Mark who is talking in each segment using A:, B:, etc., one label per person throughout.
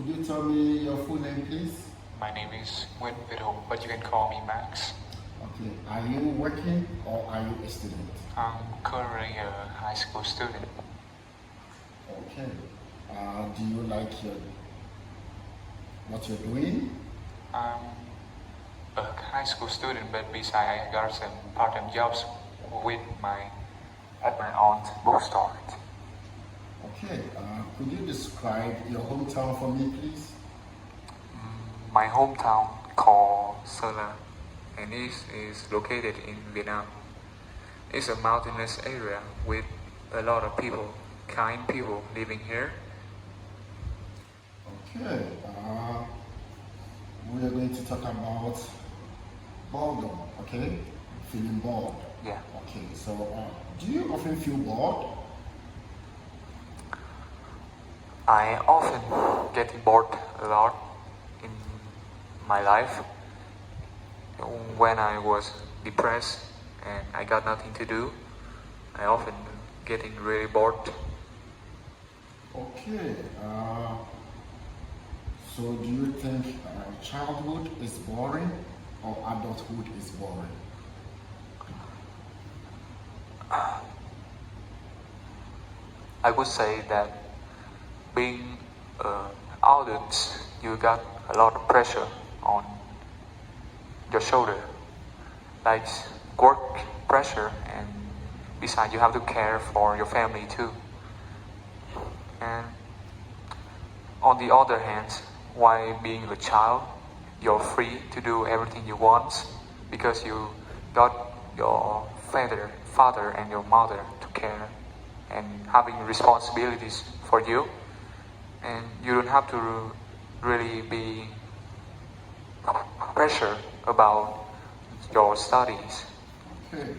A: Could you tell me your full name, please?
B: My name is Nguyễn Việt Hùng, but you can call me Max.
A: Okay. Are you working or are you a student?
B: I'm currently a high school student.
A: Okay. Do you like what you're doing?
B: I'm a high school student, but besides I got some part-time jobs at my aunt's bookstore.
A: Okay. Could you describe your hometown for me, please?
B: My hometown called Sala, and it is located in Vietnam. It's a mountainous area with a lot of people, kind people living here.
A: Okay. We are going to talk about boredom. Okay. Feeling bored.
B: Yeah.
A: Okay. So, do you often feel bored?
B: I often get bored a lot in my life. When I was depressed and I got nothing to do, I often getting really bored.
A: Okay. So do you think childhood is boring or adulthood is boring?
B: I would say that being adult, you got a lot of pressure on your shoulder, like work pressure, and besides you have to care for your family too. And on the other hand, while being a child, you're free to do everything you want because you got your father and your mother to care and having responsibilities for you, and you don't have to really be pressure about your studies.
A: Okay.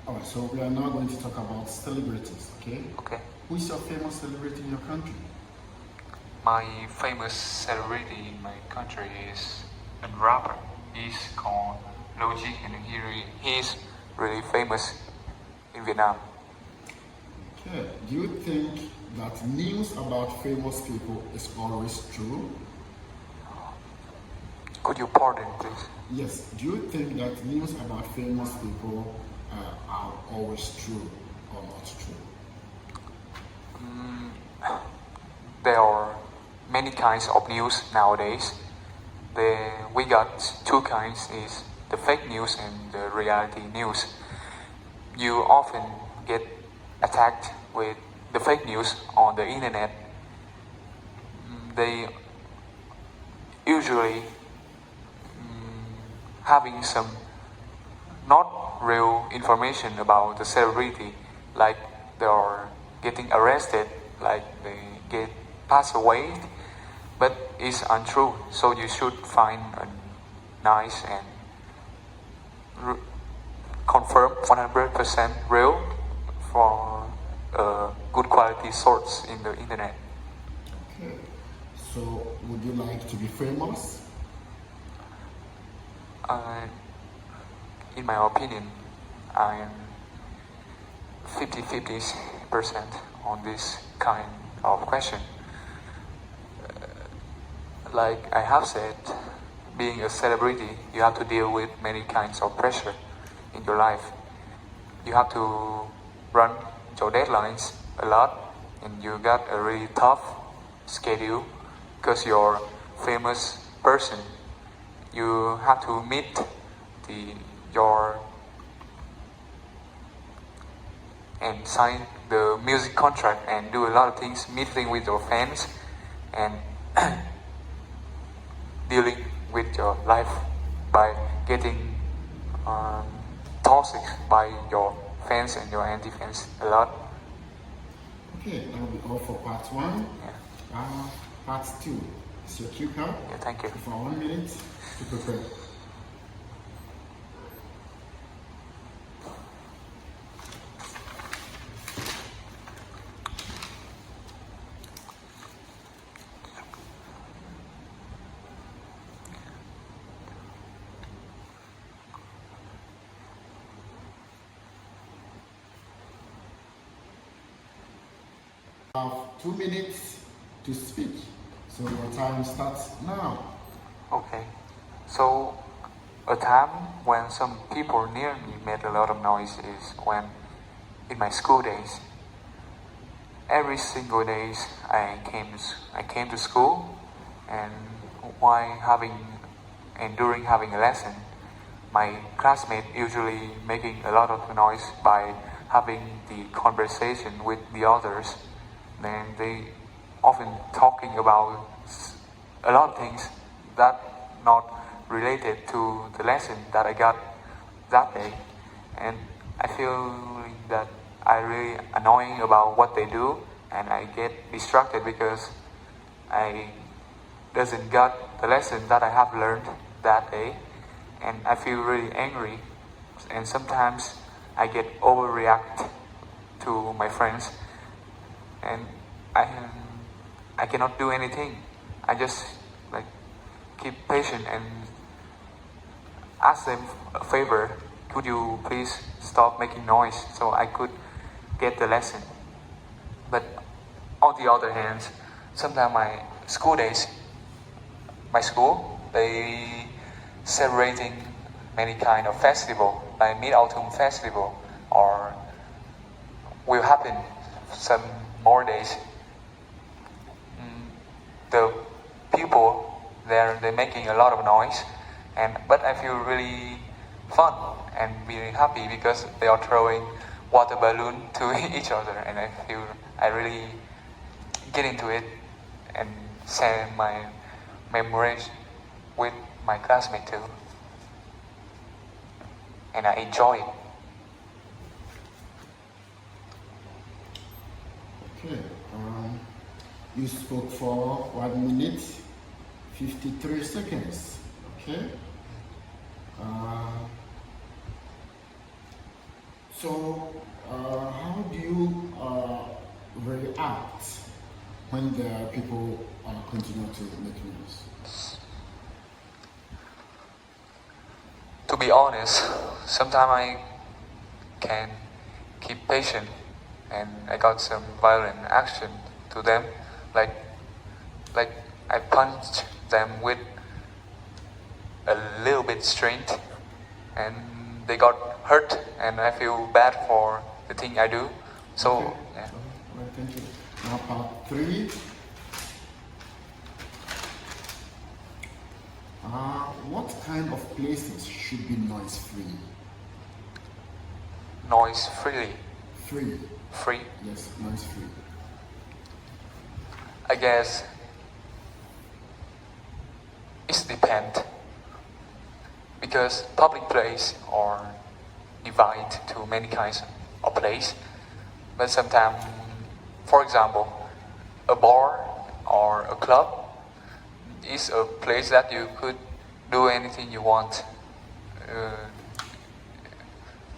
A: Alright, so we are now going to talk about celebrities, okay?
B: Okay.
A: Who is your famous celebrity in your country?
B: My famous celebrity in my country is a rapper. He's called Logic, and he's really famous in Vietnam.
A: Okay. Do you think that news about famous people is always true?
B: Could you pardon, please?
A: Yes. Do you think that news about famous people are always true or not true?
B: There are many kinds of news nowadays. We got two kinds, is the fake news and the reality news. You often get attacked with the fake news on the internet. They usually having some not real information about the celebrity, like they are getting arrested, like they get passed away, but it's untrue. So you should find a nice and confirm 100% real for a good quality source in the internet.
A: Okay. So would you like to be famous?
B: In my opinion, I am 50-50% on this kind of question. Like I have said, being a celebrity, you have to deal with many kinds of pressure in your life. You have to run your deadlines a lot, and you got a really tough schedule because you're a famous person. You have to meet your and sign the music contract and do a lot of things, meeting with your fans and dealing with your life by getting toxic by your fans and your anti-fans a lot.
A: Okay, that will be all for part one.
B: Yeah.
A: Part two is your cue card.
B: Yeah, thank you.
A: For 1 minute to prepare. Have 2 minutes to speak. So your time starts now.
B: Okay. So a time when some people near me made a lot of noise is when in my school days. Every single days I came to school, and during having a lesson, my classmate usually making a lot of noise by having the conversation with the others. Then they often talking about a lot of things that not related to the lesson that I got that day, and I feel that I really annoying about what they do, and I get distracted because I doesn't got the lesson that I have learned that day, and I feel really angry, and sometimes I get overreact to my friends, and I cannot do anything. I just like keep patient and ask them a favor. Could you please stop making noise so I could get the lesson? But on the other hand, sometimes my school, they celebrating many kind of festival, like Mid-Autumn Festival, or will happen some more days. The people they're making a lot of noise, but I feel really fun and really happy because they are throwing water balloon to each other, and I feel I really get into it and share my memories with my classmate too, and I enjoy it.
A: Okay. You spoke for 1 minute, 53 seconds. Okay. So, how do you react when the people continue to make noise?
B: To be honest, sometimes I can keep patient, and I got some violent action to them, like I punched them with a little bit strength, and they got hurt, and I feel bad for the thing I do. So
A: Okay.
B: yeah.
A: Right, thank you. Now part 3. What kind of places should be noise free?
B: Noise freely,
A: Free.
B: free.
A: Yes, noise free.
B: I guess it depends, because public place are divided to many kinds of place. But sometimes, for example, a bar or a club is a place that you could do anything you want.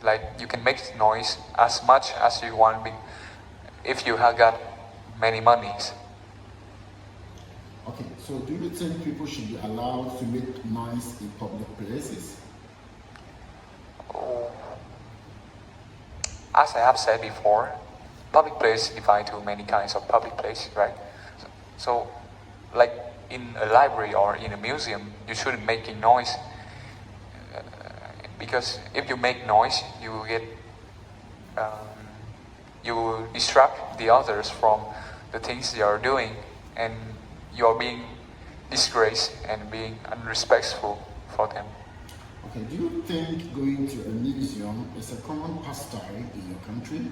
B: Like you can make noise as much as you want if you have got many monies.
A: Okay, so do you think people should be allowed to make noise in public places?
B: As I have said before, public place divide to many kinds of public place, right? So, like in a library or in a museum, you shouldn't make noise, because if you make noise, you will get, you will distract the others from the things they are doing, and you are being disgraced and being unrespectful for them.
A: Okay, do you think going to a museum is a common pastime in your country?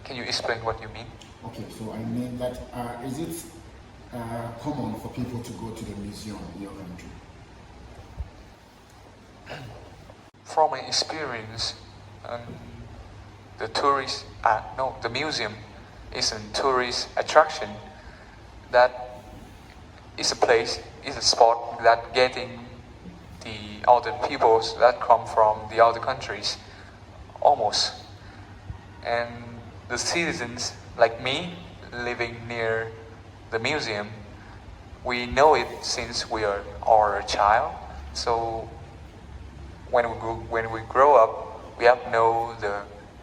B: Can you explain what you mean?
A: Okay, so I mean that is it common for people to go to the museum in your country?
B: From my experience, the museum is a tourist attraction that is a spot that getting the other peoples that come from the other countries almost. And the citizens like me living near the museum, we know it since we are a child. So when we grow up, we have know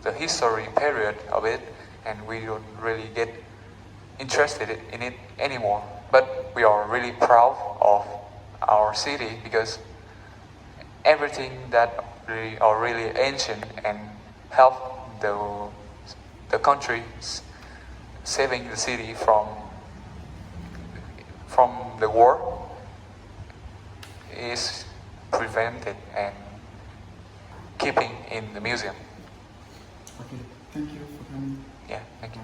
B: the history period of it, and we don't really get interested in it anymore. But we are really proud of our city because everything that really are really ancient and help the country saving the city from the war is prevented and keeping in the museum.
A: Okay, thank you for coming.
B: Yeah, thank you.